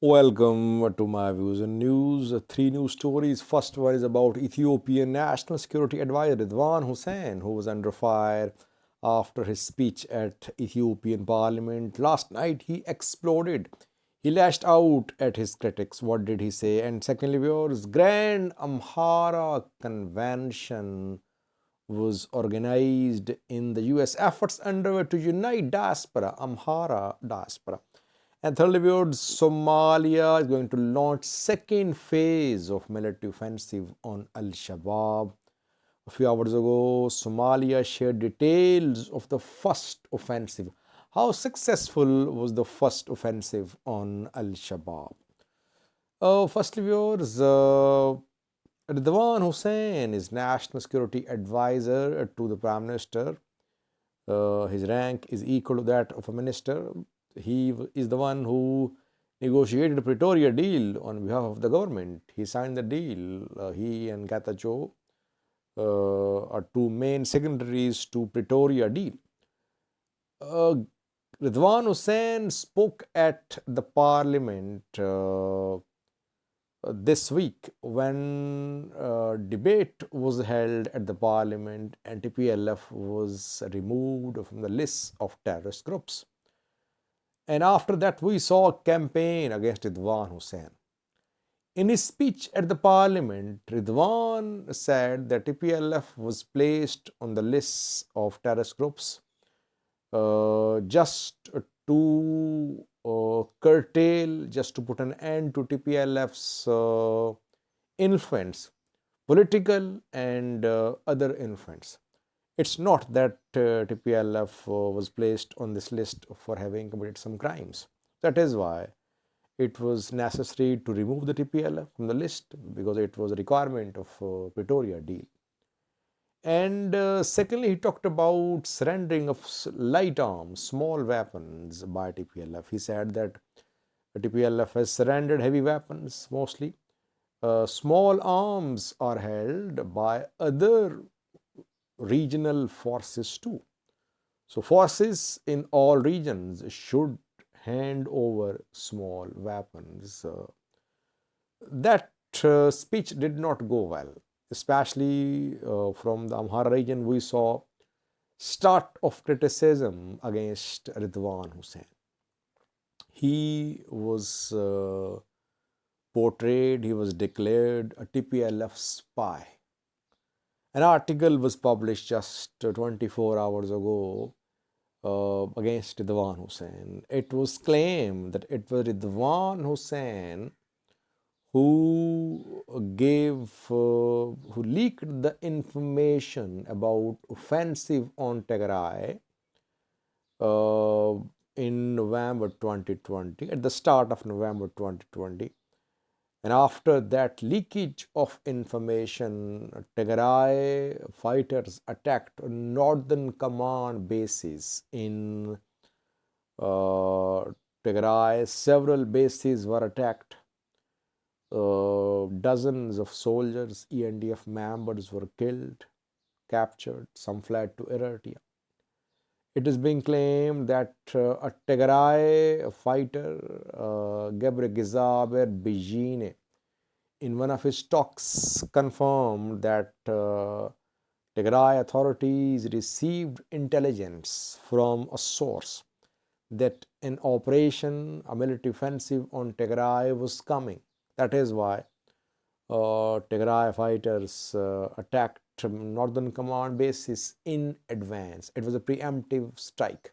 Welcome to my views and news. Three news stories. First one is about Ethiopian National Security Advisor Ridwan Hussein, who was under fire after his speech at Ethiopian Parliament. Last night, he exploded. He lashed out at his critics. What did he say? And secondly, viewers, Grand Amhara Convention was organized in the US. Efforts underway to unite diaspora, Amhara diaspora. And thirdly, viewers, Somalia is going to launch second phase of military offensive on Al-Shabaab. A few hours ago, Somalia shared details of the first offensive. How successful was the first offensive on Al-Shabaab? Firstly, viewers, Ridwan Hussein is National Security Advisor to the Prime Minister. His rank is equal to that of a minister. He is the one who negotiated a Pretoria deal on behalf of the government. He signed the deal. He and Getachew are two main signatories to Pretoria deal. Ridwan Hussein spoke at the parliament this week when debate was held at the parliament and TPLF was removed from the list of terrorist groups. And after that, we saw a campaign against Ridwan Hussein. In his speech at the parliament, Ridwan said that TPLF was placed on the list of terrorist groups just to curtail, just to put an end to TPLF's influence, political and other influence. It's not that TPLF was placed on this list for having committed some crimes. That is why it was necessary to remove the TPLF from the list, because it was a requirement of Pretoria deal. And secondly, he talked about surrendering of light arms, small weapons by TPLF. He said that TPLF has surrendered heavy weapons mostly. Small arms are held by other regional forces too. So forces in all regions should hand over small weapons. That speech did not go well, especially from the Amhara region. We saw start of criticism against Ridwan Hussein. He was portrayed, he was declared a TPLF spy. An article was published just 24 hours ago against Ridwan Hussein. It was claimed that it was Ridwan Hussein who who leaked the information about offensive on Tigray in November 2020, at the start of November 2020. And after that leakage of information, Tigray fighters attacked Northern Command bases in Tigray. Several bases were attacked. Dozens of soldiers, ENDF members were killed, captured. Some fled to Eritrea. It is being claimed that a Tigray fighter, Gebre Gizaber Bijine, in one of his talks confirmed that Tigray authorities received intelligence from a source that an operation, a military offensive on Tigray was coming. That is why Tigray fighters attacked Northern Command bases in advance. It was a preemptive strike.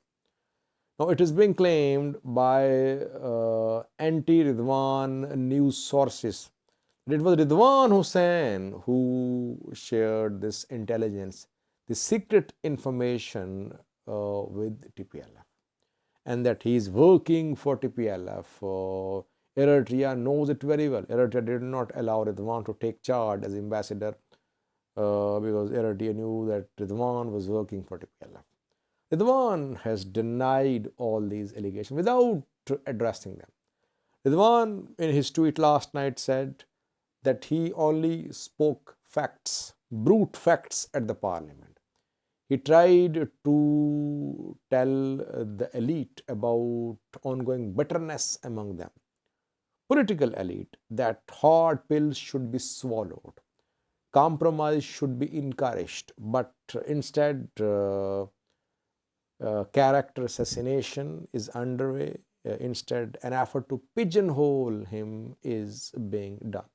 Now, it is being claimed by anti-Ridwan news sources that it was Ridwan Hussein who shared this intelligence, the secret information with TPLF, and that he is working for TPLF. Eritrea knows it very well. Eritrea did not allow Ridwan to take charge as ambassador because Eritrea knew that Ridwan was working for TPLF. Ridwan has denied all these allegations without addressing them. Ridwan, in his tweet last night, said that he only spoke facts, brute facts at the parliament. He tried to tell the elite about ongoing bitterness among them. political elite that hard pills should be swallowed, compromise should be encouraged, but instead, character assassination is underway. Instead, an effort to pigeonhole him is being done.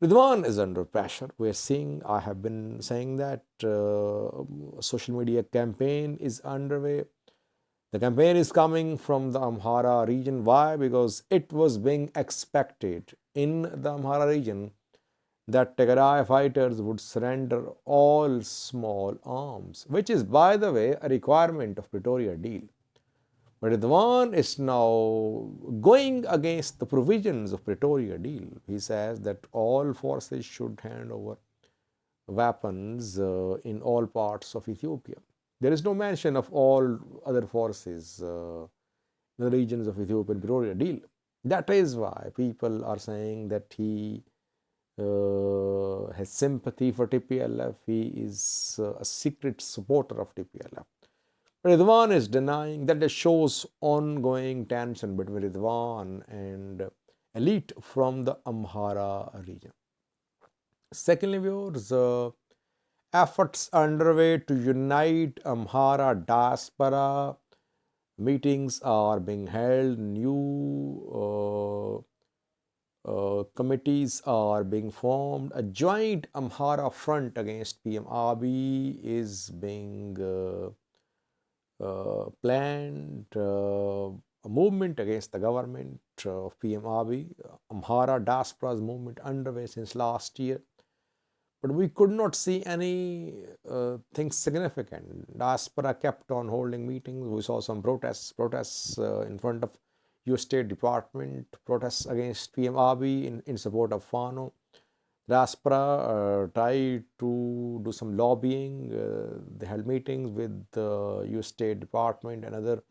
Ridwan is under pressure. I have been saying that a social media campaign is underway. The campaign is coming from the Amhara region. Why? Because it was being expected in the Amhara region that Tigray fighters would surrender all small arms, which is, by the way, a requirement of Pretoria deal. But Ridwan is now going against the provisions of Pretoria deal. He says that all forces should hand over weapons in all parts of Ethiopia. There is no mention of all other forces in the regions of Ethiopia in Pretoria deal. That is why people are saying that he has sympathy for TPLF. He is a secret supporter of TPLF. Ridwan is denying that. It shows ongoing tension between Ridwan and elite from the Amhara region. Secondly, viewers, efforts underway to unite Amhara diaspora. Meetings are being held. New committees are being formed. A joint Amhara front against PM Abiy is being planned. A movement against the government of PM Abiy. Amhara diaspora's movement underway since last year. But we could not see anything significant. Diaspora kept on holding meetings. We saw some protests in front of US State Department, protests against PM Abiy in support of Fano. Diaspora tried to do some lobbying. They held meetings with the US State Department and other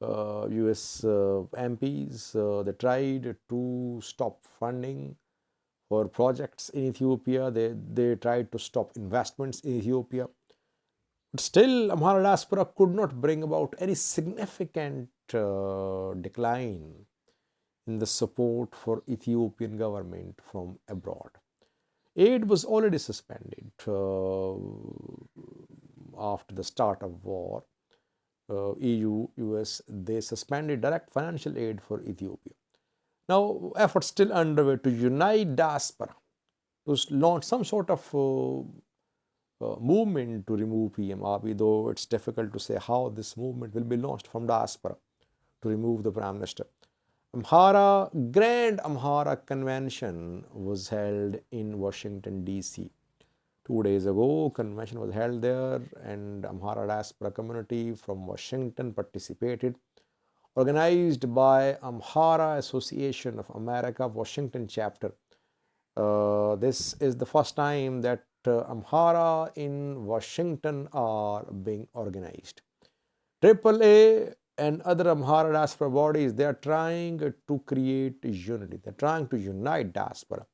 US MPs. They tried to stop funding for projects in Ethiopia. They tried to stop investments in Ethiopia. But still, Amhara diaspora could not bring about any significant decline in the support for Ethiopian government from abroad. Aid was already suspended after the start of war. EU, US, they suspended direct financial aid for Ethiopia. Now, efforts still underway to unite diaspora, to launch some sort of movement to remove PM Abiy, though it's difficult to say how this movement will be launched from diaspora to remove the Prime Minister. Grand Amhara Convention was held in Washington, D.C. 2 days ago, convention was held there, and Amhara diaspora community from Washington participated. Organized by Amhara Association of America, Washington chapter. This is the first time that Amhara in Washington are being organized. AAA and other Amhara diaspora bodies, they are trying to create unity. They are trying to unite diaspora.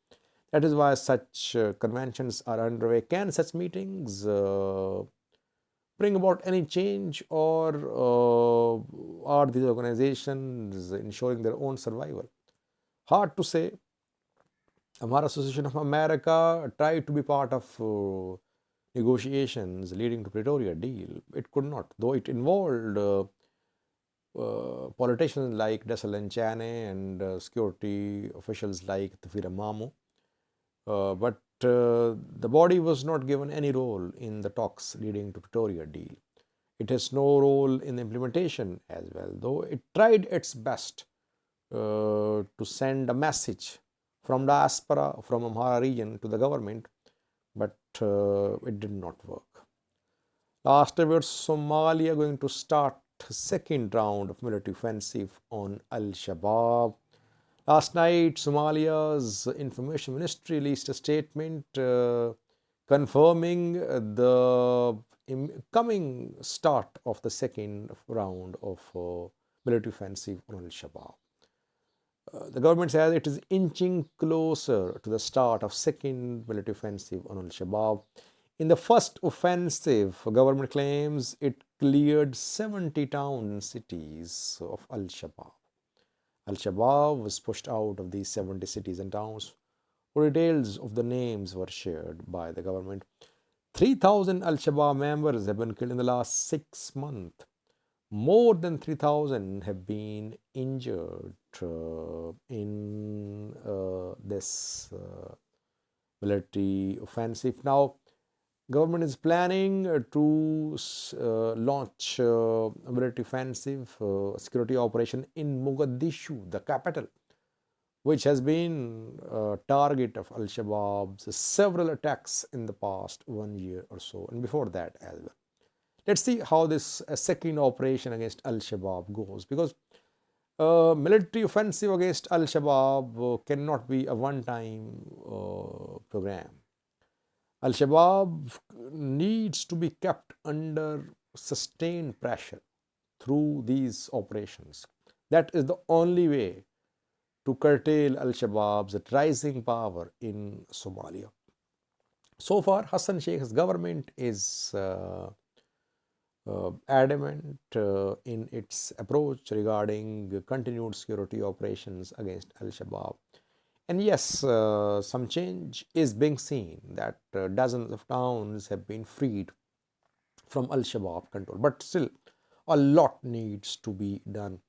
That is why such conventions are underway. Can such meetings bring about any change, or are these organizations ensuring their own survival? Hard to say. Amhara Association of America tried to be part of negotiations leading to Pretoria deal. It could not, though it involved politicians like Desalegn Chane and security officials like Tafira Mamu. But the body was not given any role in the talks leading to Pretoria deal. It has no role in the implementation as well, though it tried its best to send a message from diaspora, from Amhara region to the government, but it did not work. Last year, Somalia going to start second round of military offensive on Al-Shabaab. Last night, Somalia's information ministry released a statement confirming the coming start of the second round of military offensive on Al-Shabaab. The government says it is inching closer to the start of second military offensive on Al-Shabaab. In the first offensive, government claims it cleared 70 towns and cities of Al-Shabaab. Al-Shabaab was pushed out of these 70 cities and towns. Details of the names were shared by the government. 3,000 Al-Shabaab members have been killed in the last 6 months. More than 3,000 have been injured in this military offensive. Now, government is planning to launch a military offensive security operation in Mogadishu, the capital, which has been a target of Al-Shabaab's several attacks in the past 1 year or so, and before that as well. Let's see how this second operation against Al-Shabaab goes, because military offensive against Al-Shabaab cannot be a one-time program. Al-Shabaab needs to be kept under sustained pressure through these operations. That is the only way to curtail Al-Shabaab's rising power in Somalia. So far, Hassan Sheikh's government is adamant in its approach regarding continued security operations against Al-Shabaab. And yes, some change is being seen, that dozens of towns have been freed from Al-Shabaab control. But still, a lot needs to be done.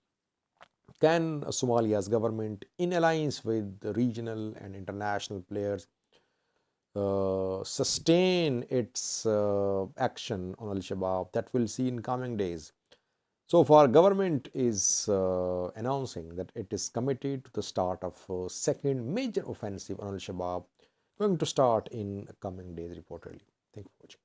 Can Somalia's government, in alliance with the regional and international players, sustain its action on Al-Shabaab? That we'll see in coming days. So far, government is announcing that it is committed to the start of a second major offensive on Al-Shabaab, going to start in coming days reportedly. Thank you for watching.